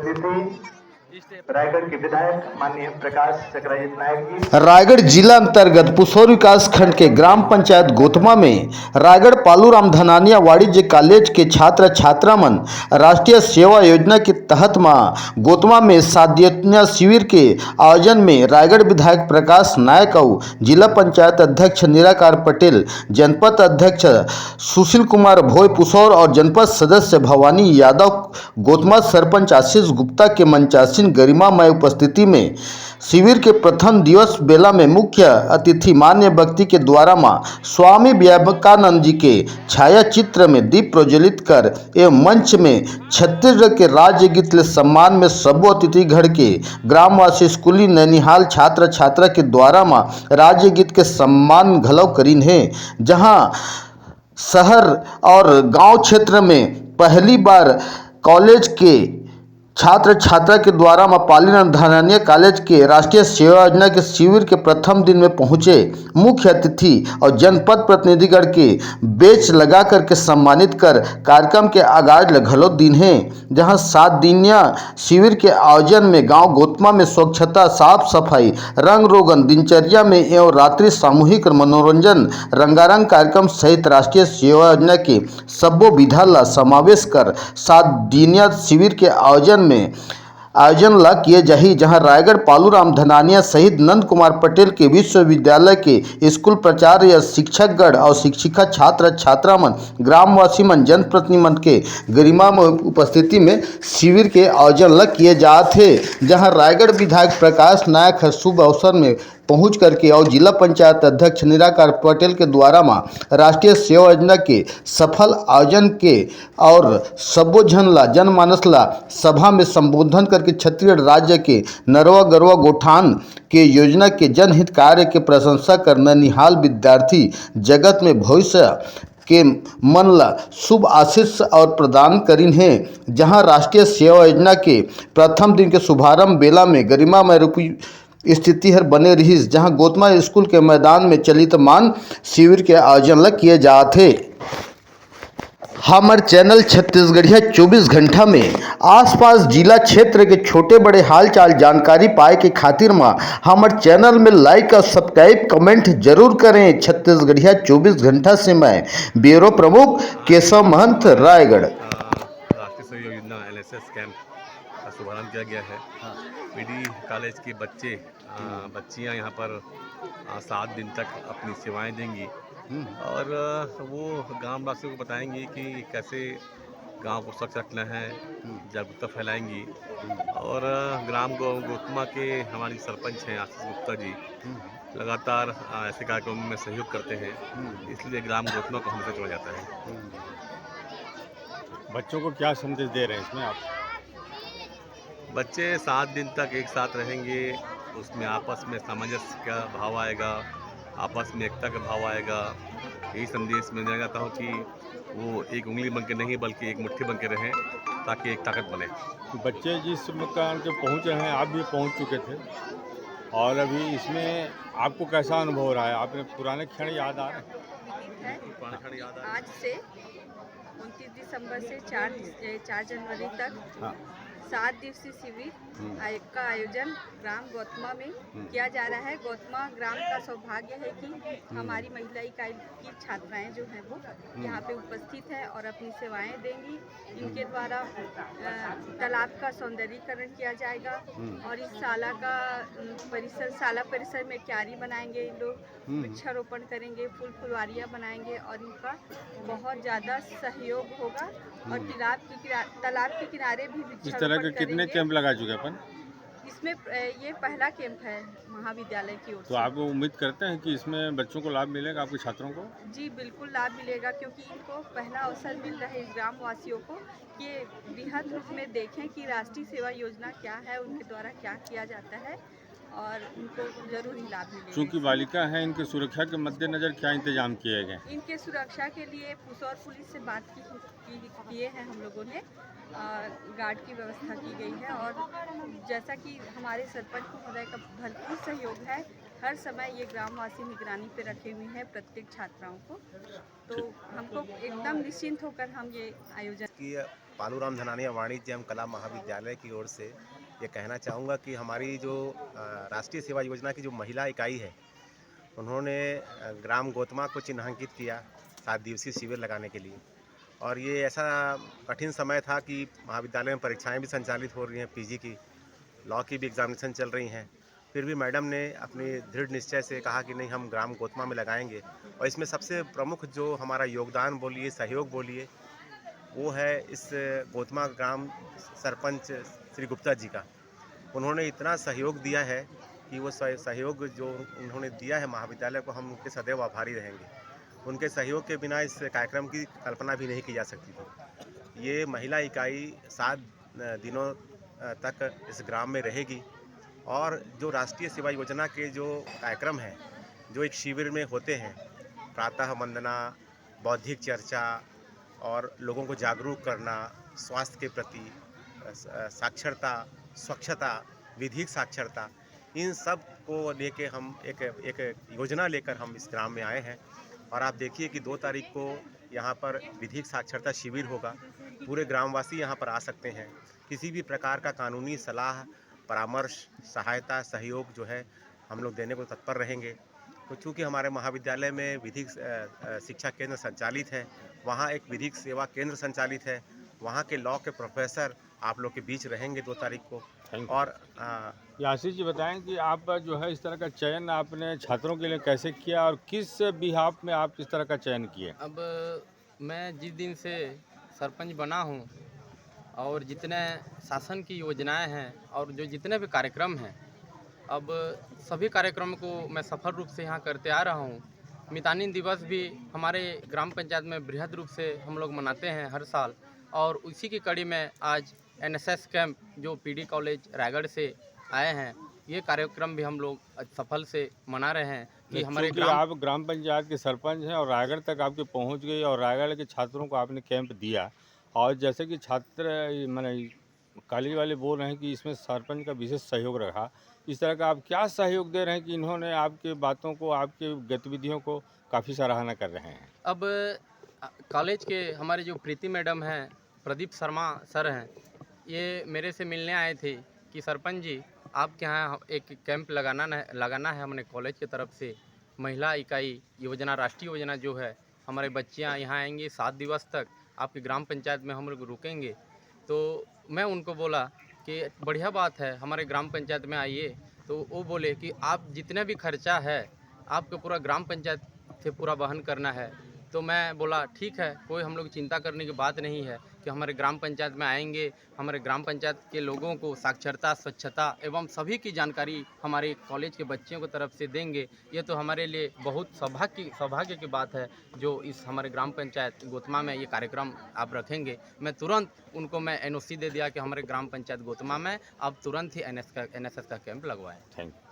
अतिथि रायगढ़ के विधायक माननीय प्रकाश चक्रजीत नायक जी। रायगढ़ जिला अंतर्गत पुसौर विकास खंड के ग्राम पंचायत गोतमा में रायगढ़ पालूराम धनानिया वाणिज्य कॉलेज के छात्र छात्रा मन राष्ट्रीय सेवा योजना के तहत मां गोतमा में 7 दिवसीय शिविर के आयोजन में रायगढ़ विधायक प्रकाश नायक और जिला पंचायत अध्यक्ष निराकार पटेल, जनपद अध्यक्ष सुशील कुमार भोई पुसौर और जनपद सदस्य भवानी यादव, गोतमा सरपंच आशीष गुप्ता के मंचासीन गरिमामय उपस्थिति में शिविर के प्रथम दिवस बेला में मुख्य अतिथि मान्य व्यक्ति के द्वारा मां स्वामी विवेकानंद जी के छाया चित्र में दीप प्रज्वलित कर एवं मंच में छत्तीसगढ़ के राज्य गीत सम्मान में सबो अतिथिगढ़ के ग्रामवासी स्कूली नैनिहाल छात्र छात्रा के द्वारा मां राज्य गीत के सम्मान घलव करीन है। जहां शहर और गांव क्षेत्र में पहली बार कॉलेज के छात्र छात्रा के द्वारा मां पालूराम धनानिया कॉलेज के राष्ट्रीय सेवा योजना के शिविर के प्रथम दिन में पहुंचे मुख्य अतिथि और जनपद प्रतिनिधिगण के बेच लगा करके सम्मानित कर कार्यक्रम के आगाज घलो दिन है। जहां 7 दिनीय शिविर के आयोजन में गांव गोतमा में स्वच्छता, साफ सफाई, रंग रोगन दिनचर्या में एवं रात्रि सामूहिक मनोरंजन रंगारंग कार्यक्रम सहित राष्ट्रीय सेवा योजना के सब्बो विधा ला समावेश कर 7 दिनीय शिविर के आयोजन ला किए जाही। जहां रायगढ़ पालूराम धनानिया सहित नंद कुमार पटेल के विश्वविद्यालय के स्कूल प्राचार्य, शिक्षकगण और शिक्षिका, छात्र छात्रा मन, ग्रामवासी मन, जनप्रतिनिधि मन के गरिमामय उपस्थिति में शिविर के आयोजन ला किए जात है। जहां रायगढ़ विधायक प्रकाश नायक शुभ अवसर में पहुंच करके और जिला पंचायत अध्यक्ष निराकार पटेल के द्वारा मां राष्ट्रीय सेवा योजना के सफल आयोजन के और सबो जन ला जनमानस ला सभा में संबोधन करके छत्तीसगढ़ राज्य के नरवा गरवा गोठान के योजना के जनहित कार्य के प्रशंसा करना निहाल विद्यार्थी जगत में भविष्य के मन ला शुभ आशीष और प्रदान करीन है। जहां राष्ट्रीय सेवा योजना के प्रथम दिन के शुभारंभ बेला में गरिमामय रूपी स्थिति हर बने रहीस। जहां गोतमा स्कूल के मैदान में चलित मान शिविर के आयोजन ला किए जात है। हमार चैनल छत्तीसगढ़िया 24 घंटा में आसपास जिला क्षेत्र के छोटे बड़े हालचाल जानकारी पाए के खातिर मां हमार चैनल में लाइक और सब्सक्राइब कमेंट जरूर करें। छत्तीसगढ़िया 24 घंटा से मैं ब्यूरो प्रमुख केशव महंत, रायगढ़। राष्ट्रीय सेवा योजना NSS कैंप का शुभारंभ किया गया है। पीडी कॉलेज के बच्चियां यहाँ पर 7 दिन तक अपनी सेवाएं देंगी और वो ग्रामवासियों को बताएंगी कि कैसे गांव को स्वच्छ रखना है, जागरूकता फैलाएंगी। और ग्राम गोतमा के हमारी सरपंच हैं आशीष गुप्ता जी, लगातार ऐसे कार्यक्रमों में सहयोग करते हैं, इसलिए ग्राम गोतमा को हमेशा चुना जाता है। बच्चों को क्या संदेश दे रहे हैं इसमें आप? बच्चे 7 दिन तक एक साथ रहेंगे, उसमें आपस में सामंजस्य का भाव आएगा, आपस में एकता का भाव आएगा। यही संदेश मैं देना चाहता हूँ कि वो एक उंगली बन के नहीं बल्कि एक मुट्ठी बन के रहें ताकि एक ताकत बने। बच्चे जिस मुकाम के पहुँचे हैं, आप भी पहुँच चुके थे और अभी इसमें आपको कैसा अनुभव हो रहा है? आपने पुराने क्षण याद आ रहे हैं? पुराने क्षण याद आ रहे हैं। आज से 29 दिसंबर से 4 जनवरी तक 7 दिवसीय शिविर का आयोजन ग्राम गोतमा में किया जा रहा है। गोतमा ग्राम का सौभाग्य है कि हमारी महिला इकाई की छात्राएं जो हैं वो यहाँ पे उपस्थित हैं और अपनी सेवाएं देंगी। इनके द्वारा तालाब का सौंदर्यीकरण किया जाएगा और इस शाला परिसर में क्यारी बनाएंगे, इन लोग वृक्षारोपण करेंगे, फुलवारियाँ बनाएंगे और इनका बहुत ज़्यादा सहयोग होगा। और तालाब के किनारे भी इस तरह के कितने कैंप लगा चुके अपन? इसमें ये पहला कैंप है महाविद्यालय की ओर से। तो आप उम्मीद करते हैं कि इसमें बच्चों को लाभ मिलेगा, आपके छात्रों को? जी बिल्कुल लाभ मिलेगा, क्योंकि इनको पहला अवसर मिल रहा है ग्रामवासियों को कि बृहद रूप में देखें कि राष्ट्रीय सेवा योजना क्या है, उनके द्वारा क्या किया जाता है और उनको जरूर ही लाभ मिलेगा। चूँकि बालिका हैं, इनकी सुरक्षा के मद्देनजर क्या इंतजाम किए गए? इनके सुरक्षा के लिए पुसौर पुलिस से बात किए हैं हम लोगों ने, गार्ड की व्यवस्था की गई है और जैसा कि हमारे सरपंच महोदय का भरपूर सहयोग है, हर समय ये ग्रामवासी निगरानी पे रखे हुए हैं प्रत्येक छात्राओं को, तो हमको एकदम निश्चिंत होकर हम ये आयोजन कि पालूराम धनानिया वाणिज्य एवं कला महाविद्यालय की ओर से ये कहना चाहूँगा कि हमारी जो राष्ट्रीय सेवा योजना की जो महिला इकाई है, उन्होंने ग्राम गोतमा को चिन्हांकित किया 7 दिवसीय शिविर लगाने के लिए। और ये ऐसा कठिन समय था कि महाविद्यालय में परीक्षाएं भी संचालित हो रही हैं, पीजी की, लॉ की भी एग्जामिनेशन चल रही हैं। फिर भी मैडम ने अपनी दृढ़ निश्चय से कहा कि नहीं, हम ग्राम गोतमा में लगाएंगे। और इसमें सबसे प्रमुख जो हमारा योगदान बोलिए, सहयोग बोलिए, वो है इस गोतमा ग्राम सरपंच श्री गुप्ता जी का। उन्होंने इतना सहयोग दिया है कि वो सहयोग जो उन्होंने दिया है महाविद्यालय को, हम उनके सदैव आभारी रहेंगे। उनके सहयोग के बिना इस कार्यक्रम की कल्पना भी नहीं की जा सकती थी। ये महिला इकाई 7 दिनों तक इस ग्राम में रहेगी और जो राष्ट्रीय सेवा योजना के जो कार्यक्रम हैं, जो एक शिविर में होते हैं, प्रातः वंदना, बौद्धिक चर्चा और लोगों को जागरूक करना, स्वास्थ्य के प्रति साक्षरता, स्वच्छता, विधिक साक्षरता, इन सब को लेके हम एक योजना लेकर हम इस ग्राम में आए हैं। और आप देखिए कि 2 तारीख को यहाँ पर विधिक साक्षरता शिविर होगा। पूरे ग्रामवासी यहाँ पर आ सकते हैं। किसी भी प्रकार का कानूनी सलाह, परामर्श, सहायता, सहयोग जो है हम लोग देने को तत्पर रहेंगे। तो चूँकि हमारे महाविद्यालय में विधिक शिक्षा केंद्र संचालित है, वहाँ एक विधिक सेवा केंद्र संचालित है, वहाँ के लॉ के प्रोफेसर आप लोग के बीच रहेंगे 2 तारीख को। और आशीष जी बताएं कि आप जो है इस तरह का चयन आपने छात्रों के लिए कैसे किया और किस बिहाफ में आप इस तरह का चयन किए? अब मैं जिस दिन से सरपंच बना हूँ और जितने शासन की योजनाएं हैं और जो जितने भी कार्यक्रम हैं, अब सभी कार्यक्रमों को मैं सफल रूप से यहाँ करते आ रहा हूँ। मितानिन दिवस भी हमारे ग्राम पंचायत में बृहद रूप से हम लोग मनाते हैं हर साल, और उसी की कड़ी में आज एनएसएस कैंप जो पीडी कॉलेज रायगढ़ से आए हैं, ये कार्यक्रम भी हम लोग सफल से मना रहे हैं कि हमारे आप ग्राम पंचायत के सरपंच हैं और रायगढ़ तक आपके पहुंच गई और रायगढ़ के छात्रों को आपने कैंप दिया, और जैसे कि छात्र माने काली वाले बोल रहे हैं कि इसमें सरपंच का विशेष सहयोग रहा, इस तरह का आप क्या सहयोग दे रहे हैं कि इन्होंने आपके बातों को, आपके गतिविधियों को काफ़ी सराहना कर रहे हैं? अब कॉलेज के हमारे जो प्रीति मैडम हैं, प्रदीप शर्मा सर हैं, ये मेरे से मिलने आए थे कि सरपंच जी आपके यहाँ एक कैंप लगाना है हमने कॉलेज की तरफ से। महिला इकाई योजना, राष्ट्रीय योजना जो है, हमारे बच्चियाँ यहाँ आएंगी 7 दिवस तक आपकी ग्राम पंचायत में हम लोग रुकेंगे। तो मैं उनको बोला कि बढ़िया बात है, हमारे ग्राम पंचायत में आइए। तो वो बोले कि आप जितने भी खर्चा है आपको पूरा ग्राम पंचायत से पूरा वहन करना है। तो मैं बोला ठीक है, कोई हम लोग चिंता करने की बात नहीं है कि हमारे ग्राम पंचायत में आएंगे, हमारे ग्राम पंचायत के लोगों को साक्षरता, स्वच्छता एवं सभी की जानकारी हमारे कॉलेज के बच्चों की तरफ से देंगे। ये तो हमारे लिए बहुत सौभाग्य की बात है जो इस हमारे ग्राम पंचायत गोतमा में ये कार्यक्रम आप रखेंगे। मैं तुरंत उनको मैं एनओसी दे दिया कि हमारे ग्राम पंचायत गोतमा में अब तुरंत ही एनएसएस का कैंप लगवाएं। Thank you.